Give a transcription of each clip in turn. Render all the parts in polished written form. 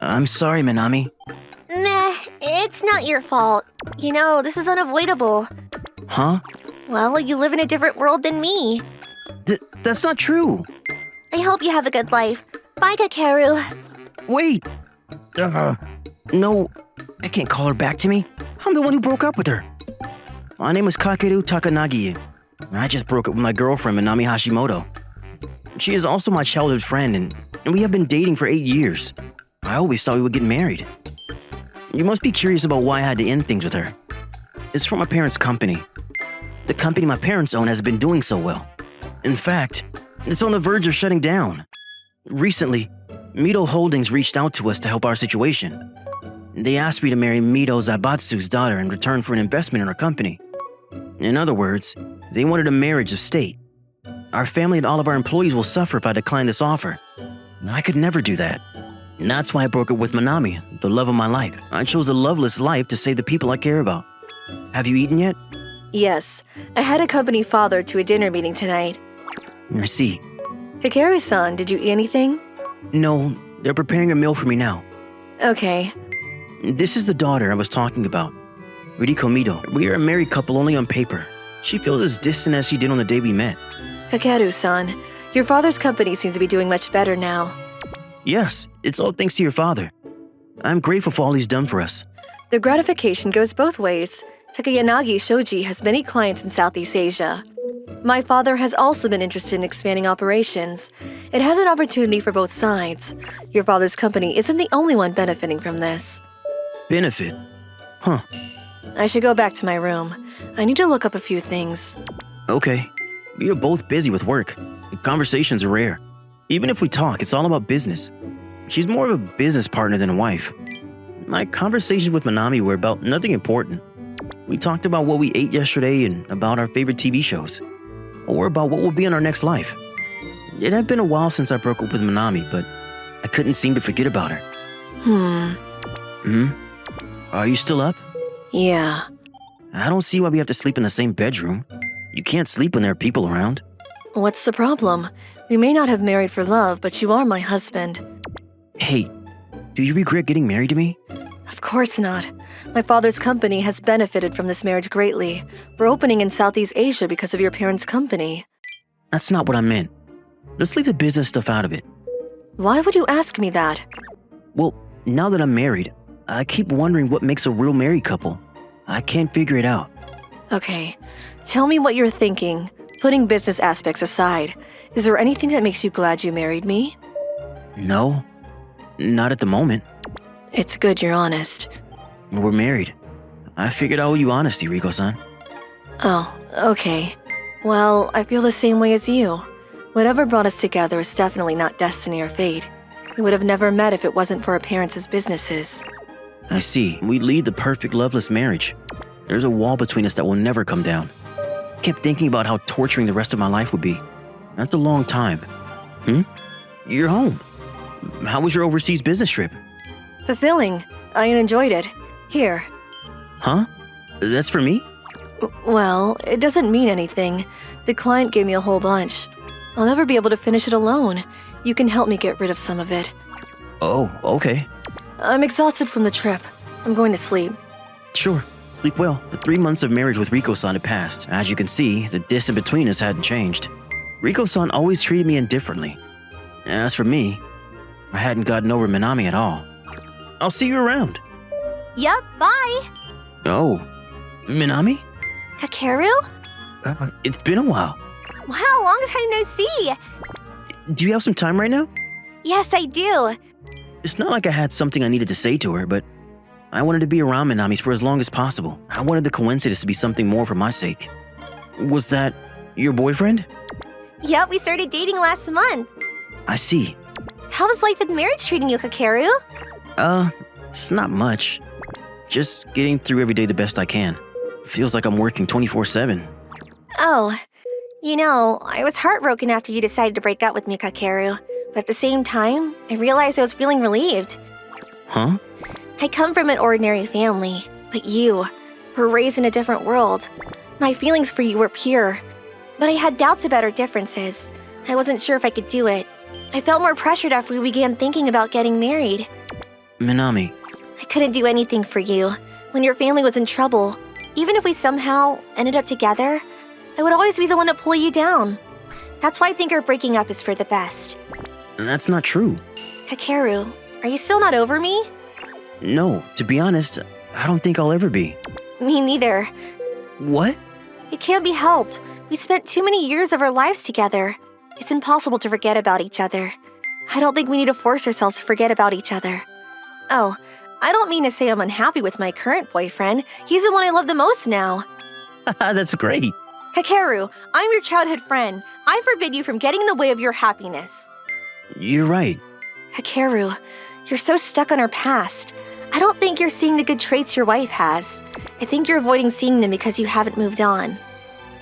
I'm sorry, Minami. Meh, it's not your fault. You know, this is unavoidable. Huh? Well, you live in a different world than me. That's not true. I hope you have a good life. Bye, Kakeru. Wait. No, I can't call her back to me. I'm the one who broke up with her. My name is Kakeru Takanagi. I just broke up with my girlfriend, Minami Hashimoto. She is also my childhood friend, and we have been dating for 8 years. I always thought we would get married. You must be curious about why I had to end things with her. It's from my parents' company. The company my parents own has been doing so well. In fact, it's on the verge of shutting down. Recently, Mito Holdings reached out to us to help our situation. They asked me to marry Mito Zaibatsu's daughter in return for an investment in our company. In other words, they wanted a marriage of state. Our family and all of our employees will suffer if I decline this offer. I could never do that. And that's why I broke up with Minami, the love of my life. I chose a loveless life to save the people I care about. Have you eaten yet? Yes, I had accompany father to a dinner meeting tonight. I see. Kakeru-san, did you eat anything? No, they're preparing a meal for me now. Okay. This is the daughter I was talking about, Ririko Mito. We are a married couple only on paper. She feels as distant as she did on the day we met. Kakeru-san, your father's company seems to be doing much better now. Yes, it's all thanks to your father. I'm grateful for all he's done for us. The gratification goes both ways. Takayanagi Shoji has many clients in Southeast Asia. My father has also been interested in expanding operations. It has an opportunity for both sides. Your father's company isn't the only one benefiting from this. Benefit? Huh. I should go back to my room. I need to look up a few things. Okay. We are both busy with work. Conversations are rare. Even if we talk, it's all about business. She's more of a business partner than a wife. My conversations with Minami were about nothing important. We talked about what we ate yesterday and about our favorite TV shows. Or about what will be in our next life. It had been a while since I broke up with Minami, but I couldn't seem to forget about her. Are you still up? Yeah. I don't see why we have to sleep in the same bedroom. You can't sleep when there are people around. What's the problem? We may not have married for love, but you are my husband. Hey, do you regret getting married to me? Of course not. My father's company has benefited from this marriage greatly. We're opening in Southeast Asia because of your parents' company. That's not what I meant. Let's leave the business stuff out of it. Why would you ask me that? Well, now that I'm married, I keep wondering what makes a real married couple. I can't figure it out. Okay, tell me what you're thinking, putting business aspects aside. Is there anything that makes you glad you married me? No, not at the moment. It's good you're honest. We're married. I figured I owe you honesty, Riko-san. Oh, okay. Well, I feel the same way as you. Whatever brought us together is definitely not destiny or fate. We would have never met if it wasn't for our parents' businesses. I see. We lead the perfect loveless marriage. There's a wall between us that will never come down. I kept thinking about how torturing the rest of my life would be. That's a long time. You're home. How was your overseas business trip? Fulfilling. I enjoyed it. Here. Huh? That's for me? Well, it doesn't mean anything. The client gave me a whole bunch. I'll never be able to finish it alone. You can help me get rid of some of it. Oh, okay. I'm exhausted from the trip. I'm going to sleep. Sure. Sleep well. The 3 months of marriage with Riko-san had passed. As you can see, the distance between us hadn't changed. Riko-san always treated me indifferently. As for me, I hadn't gotten over Minami at all. I'll see you around. Yup, bye. Oh, Minami? Kakeru? It's been a while. Wow, long time no see. Do you have some time right now? Yes, I do. It's not like I had something I needed to say to her, but I wanted to be around Minami's for as long as possible. I wanted the coincidence to be something more for my sake. Was that your boyfriend? Yep, we started dating last month. I see. How is life with marriage treating you, Kakeru? It's not much. Just getting through every day the best I can. Feels like I'm working 24/7. Oh, you know, I was heartbroken after you decided to break up with me, Kakeru. But at the same time, I realized I was feeling relieved. Huh? I come from an ordinary family, but you were raised in a different world. My feelings for you were pure, but I had doubts about our differences. I wasn't sure if I could do it. I felt more pressured after we began thinking about getting married. Minami, I couldn't do anything for you. When your family was in trouble, even if we somehow ended up together, I would always be the one to pull you down. That's why I think our breaking up is for the best. that's not true. Kakeru, are you still not over me? No, to be honest, I don't think I'll ever be. Me neither. What? It can't be helped. We spent too many years of our lives together. It's impossible to forget about each other. I don't think we need to force ourselves to forget about each other. Oh, I don't mean to say I'm unhappy with my current boyfriend. He's the one I love the most now. That's great. Kakeru, I'm your childhood friend. I forbid you from getting in the way of your happiness. You're right. Kakeru, you're so stuck on our past. I don't think you're seeing the good traits your wife has. I think you're avoiding seeing them because you haven't moved on.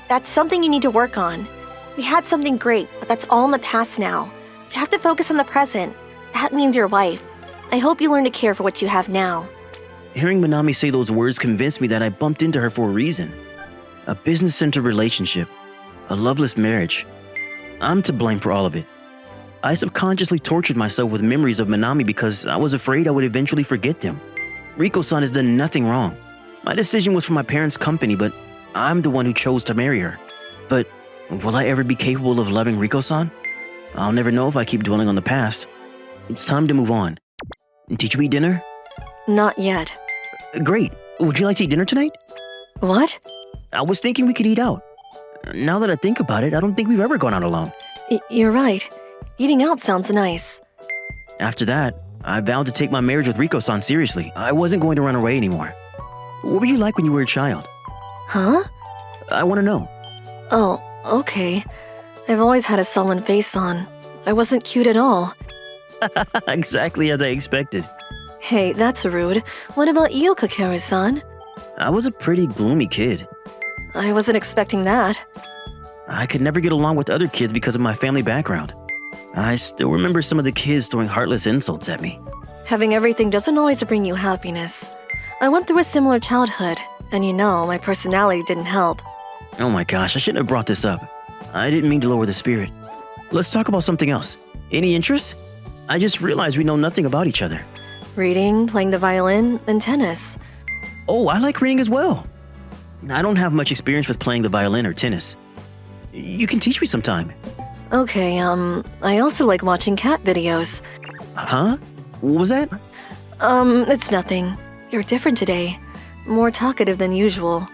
That's something you need to work on. We had something great, but that's all in the past now. You have to focus on the present. That means your wife. I hope you learn to care for what you have now. Hearing Minami say those words convinced me that I bumped into her for a reason. A business-centered relationship. A loveless marriage. I'm to blame for all of it. I subconsciously tortured myself with memories of Minami because I was afraid I would eventually forget them. Riko-san has done nothing wrong. My decision was for my parents' company, but I'm the one who chose to marry her. But will I ever be capable of loving Riko-san? I'll never know if I keep dwelling on the past. It's time to move on. Did you eat dinner? Not yet. Great. Would you like to eat dinner tonight? What? I was thinking we could eat out. Now that I think about it, I don't think we've ever gone out alone. You're right. Eating out sounds nice. After that, I vowed to take my marriage with Riko-san seriously. I wasn't going to run away anymore. What were you like when you were a child? Huh? I want to know. Oh, okay. I've always had a sullen face on. I wasn't cute at all. Exactly as I expected. Hey, that's rude. What about you, Kakeru-san? I was a pretty gloomy kid. I wasn't expecting that. I could never get along with other kids because of my family background. I still remember some of the kids throwing heartless insults at me. Having everything doesn't always bring you happiness. I went through a similar childhood, and my personality didn't help. Oh my gosh, I shouldn't have brought this up. I didn't mean to lower the spirit. Let's talk about something else. Any interest? I just realized we know nothing about each other. Reading, playing the violin, and tennis. Oh, I like reading as well. I don't have much experience with playing the violin or tennis. You can teach me sometime. Okay, I also like watching cat videos. Huh? What was that? It's nothing. You're different today. More talkative than usual.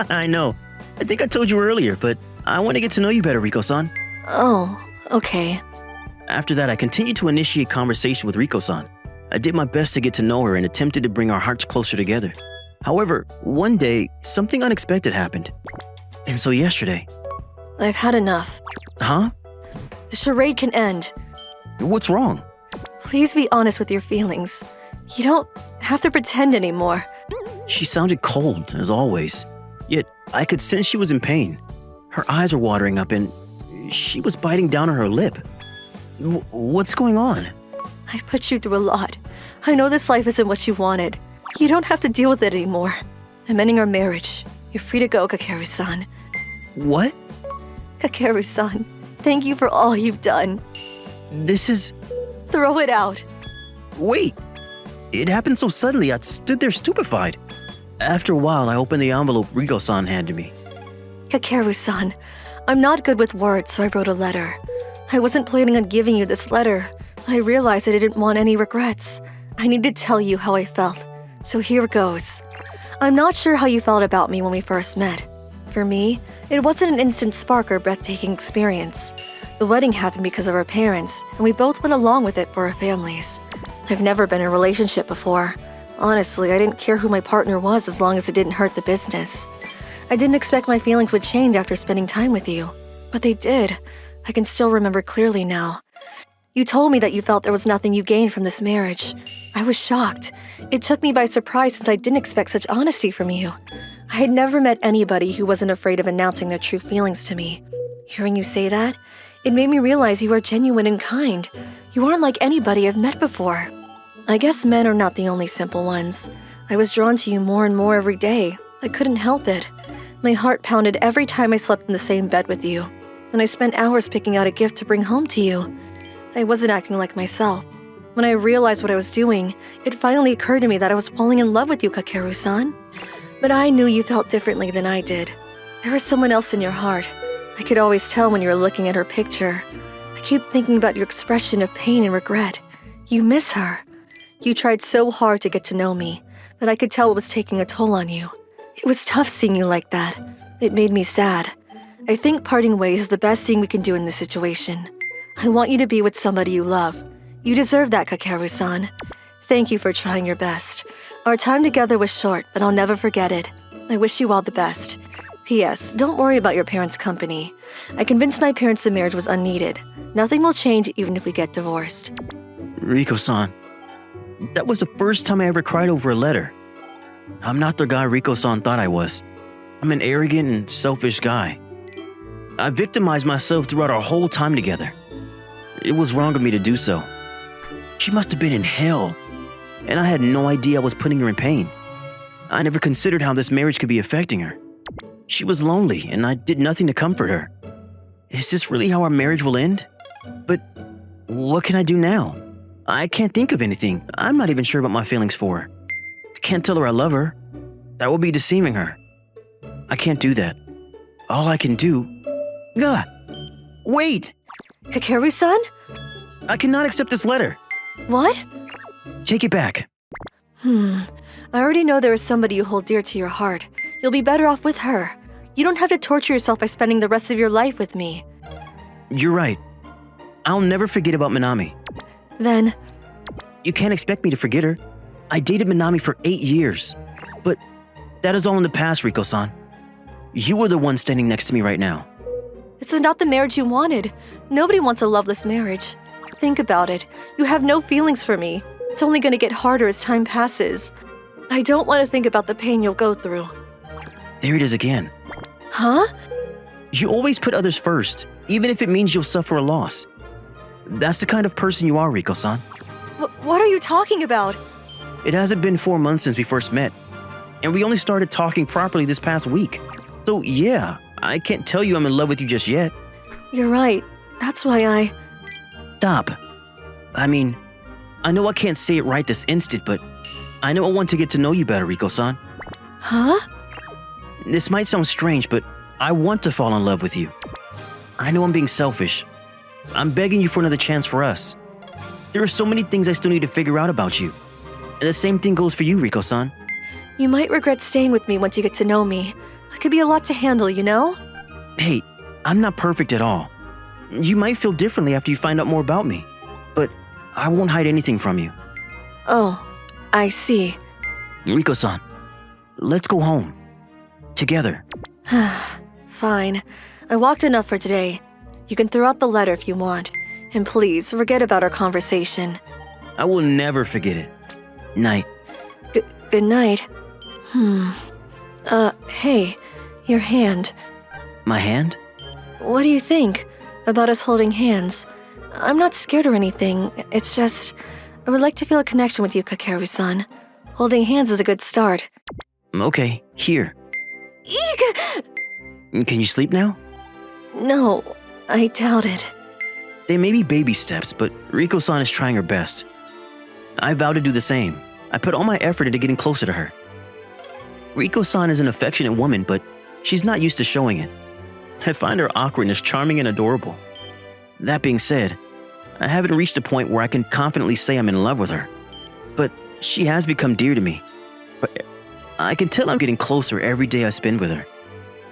I know. I think I told you earlier, but I want to get to know you better, Riko-san. Oh, okay. After that, I continued to initiate conversation with Riko-san. I did my best to get to know her and attempted to bring our hearts closer together. However, one day, something unexpected happened. And so yesterday... I've had enough. Huh? The charade can end. What's wrong? Please be honest with your feelings. You don't have to pretend anymore. She sounded cold, as always. Yet, I could sense she was in pain. Her eyes were watering up and she was biting down on her lip. What's going on? I've put you through a lot. I know this life isn't what you wanted. You don't have to deal with it anymore. I'm ending our marriage. You're free to go, Kakeru-san. What? Kakeru-san, thank you for all you've done. This is... Throw it out. Wait. It happened so suddenly, I stood there stupefied. After a while, I opened the envelope Riko-san handed me. Kakeru-san, I'm not good with words, so I wrote a letter. I wasn't planning on giving you this letter, but I realized I didn't want any regrets. I need to tell you how I felt, so here goes. I'm not sure how you felt about me when we first met. For me, it wasn't an instant spark or breathtaking experience. The wedding happened because of our parents, and we both went along with it for our families. I've never been in a relationship before. Honestly, I didn't care who my partner was as long as it didn't hurt the business. I didn't expect my feelings would change after spending time with you, but they did. I can still remember clearly now. You told me that you felt there was nothing you gained from this marriage. I was shocked. It took me by surprise since I didn't expect such honesty from you. I had never met anybody who wasn't afraid of announcing their true feelings to me. Hearing you say that, it made me realize you are genuine and kind. You aren't like anybody I've met before. I guess men are not the only simple ones. I was drawn to you more and more every day. I couldn't help it. My heart pounded every time I slept in the same bed with you. And I spent hours picking out a gift to bring home to you. I wasn't acting like myself. When I realized what I was doing, it finally occurred to me that I was falling in love with you, Kakeru-san. But I knew you felt differently than I did. There was someone else in your heart. I could always tell when you were looking at her picture. I keep thinking about your expression of pain and regret. You miss her. You tried so hard to get to know me, but I could tell it was taking a toll on you. It was tough seeing you like that. It made me sad. I think parting ways is the best thing we can do in this situation. I want you to be with somebody you love. You deserve that, Kakeru-san. Thank you for trying your best. Our time together was short, but I'll never forget it. I wish you all the best. P.S. Don't worry about your parents' company. I convinced my parents the marriage was unneeded. Nothing will change even if we get divorced. Riko-san, that was the first time I ever cried over a letter. I'm not the guy Riko-san thought I was. I'm an arrogant and selfish guy. I victimized myself throughout our whole time together. It was wrong of me to do so. She must have been in hell, and I had no idea I was putting her in pain. I never considered how this marriage could be affecting her. She was lonely, and I did nothing to comfort her. Is this really how our marriage will end? But what can I do now? I can't think of anything. I'm not even sure about my feelings for her. I can't tell her I love her. That would be deceiving her. I can't do that. All I can do... Gah! Wait! Kakeru-san? I cannot accept this letter. What? Take it back. I already know there is somebody you hold dear to your heart. You'll be better off with her. You don't have to torture yourself by spending the rest of your life with me. You're right. I'll never forget about Minami. Then... You can't expect me to forget her. I dated Minami for 8 years. But that is all in the past, Riko-san. You are the one standing next to me right now. This is not the marriage you wanted. Nobody wants a loveless marriage. Think about it. You have no feelings for me. It's only going to get harder as time passes. I don't want to think about the pain you'll go through. There it is again. Huh? You always put others first, even if it means you'll suffer a loss. That's the kind of person you are, Riko-san. What are you talking about? It hasn't been 4 months since we first met, and we only started talking properly this past week. So yeah, I can't tell you I'm in love with you just yet. You're right. That's why I... Stop. I mean, I know I can't say it right this instant, but I know I want to get to know you better, Riko-san. Huh? This might sound strange, but I want to fall in love with you. I know I'm being selfish. I'm begging you for another chance for us. There are so many things I still need to figure out about you. And the same thing goes for you, Riko-san. You might regret staying with me once you get to know me. I could be a lot to handle, you know? Hey, I'm not perfect at all. You might feel differently after you find out more about me. But I won't hide anything from you. Oh, I see. Riko-san, let's go home. Together. Fine. I walked enough for today. You can throw out the letter if you want. And please, forget about our conversation. I will never forget it. Night. Good night. Hey, your hand. My hand? What do you think about us holding hands? I'm not scared or anything. It's just, I would like to feel a connection with you, Kakeru-san. Holding hands is a good start. Okay, here. Eek! Can you sleep now? No, I doubt it. They may be baby steps, but Riko-san is trying her best. I vow to do the same. I put all my effort into getting closer to her. Riko-san is an affectionate woman, but she's not used to showing it. I find her awkwardness charming and adorable. That being said, I haven't reached a point where I can confidently say I'm in love with her. But she has become dear to me. But I can tell I'm getting closer every day I spend with her.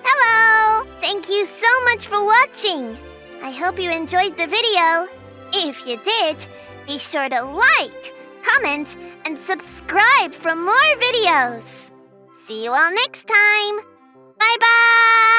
Hello! Thank you so much for watching. I hope you enjoyed the video. If you did, be sure to like, comment, and subscribe for more videos. See you all next time. Bye-bye!